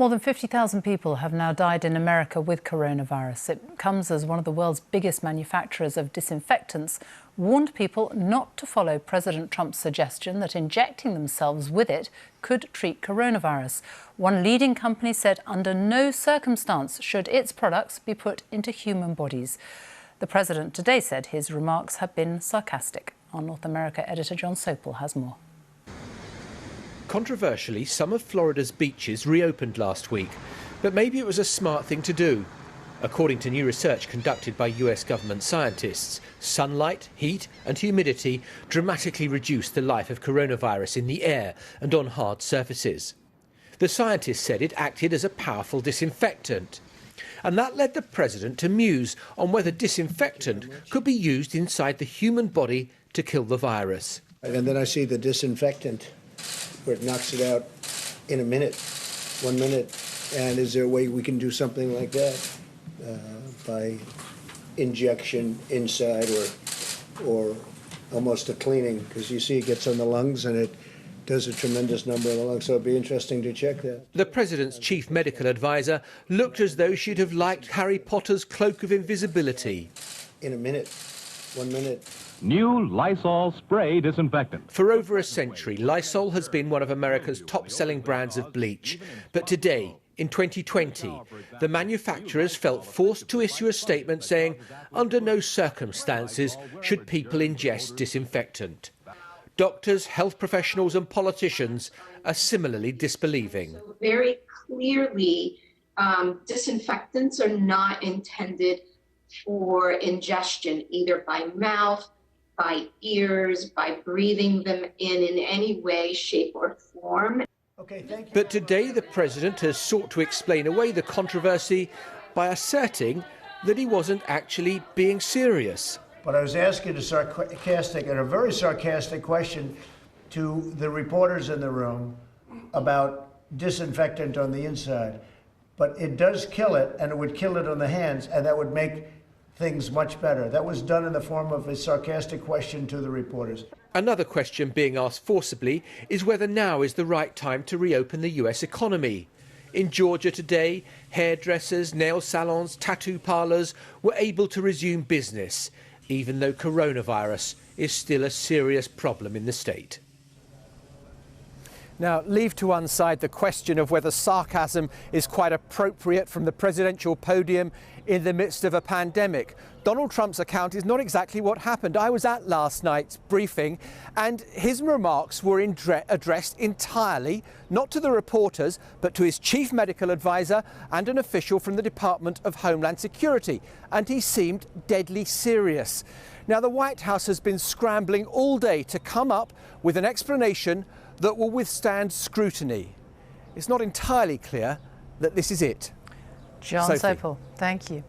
More than 50,000 people have now died in America with coronavirus. It comes as one of the world's biggest manufacturers of disinfectants warned people not to follow President Trump's suggestion that injecting themselves with it could treat coronavirus. One leading company said under no circumstance should its products be put into human bodies. The president today said his remarks had been sarcastic. Our North America editor John Sopel has more. Controversially, some of Florida's beaches reopened last week, but maybe it was a smart thing to do. According to new research conducted by US government scientists, sunlight, heat and humidity dramatically reduce the life of coronavirus in the air and on hard surfaces. The scientists said it acted as a powerful disinfectant. And that led the president to muse on whether disinfectant could be used inside the human body to kill the virus. And then I see the disinfectant, where it knocks it out in a minute, 1 minute. And is there a way we can do something like that by injection inside or almost a cleaning? Because you see it gets on the lungs and it does a tremendous number of the lungs, so it'd be interesting to check that. The president's chief medical advisor looked as though she'd have liked Harry Potter's cloak of invisibility. In a minute, 1 minute. New Lysol spray disinfectant. For over a century, Lysol has been one of America's top-selling brands of bleach. But today, in 2020, the manufacturers felt forced to issue a statement saying, under no circumstances should people ingest disinfectant. Doctors, health professionals and politicians are similarly disbelieving. Very clearly, disinfectants are not intended for ingestion, either by mouth, by ears, by breathing them in any way, shape or form. Okay, thank you. But today the president has sought to explain away the controversy by asserting that he wasn't actually being serious. But I was asking a very sarcastic question to the reporters in the room about disinfectant on the inside. But it does kill it, and it would kill it on the hands, and that would make things much better. That was done in the form of a sarcastic question to the reporters. Another question being asked forcibly is whether now is the right time to reopen the US economy. In Georgia today, hairdressers, nail salons, tattoo parlours were able to resume business, even though coronavirus is still a serious problem in the state. Now, leave to one side the question of whether sarcasm is quite appropriate from the presidential podium in the midst of a pandemic. Donald Trump's account is not exactly what happened. I was at last night's briefing and his remarks were addressed entirely, not to the reporters, but to his chief medical advisor and an official from the Department of Homeland Security. And he seemed deadly serious. Now, the White House has been scrambling all day to come up with an explanation that will withstand scrutiny. It's not entirely clear that this is it. John Sopel, thank you.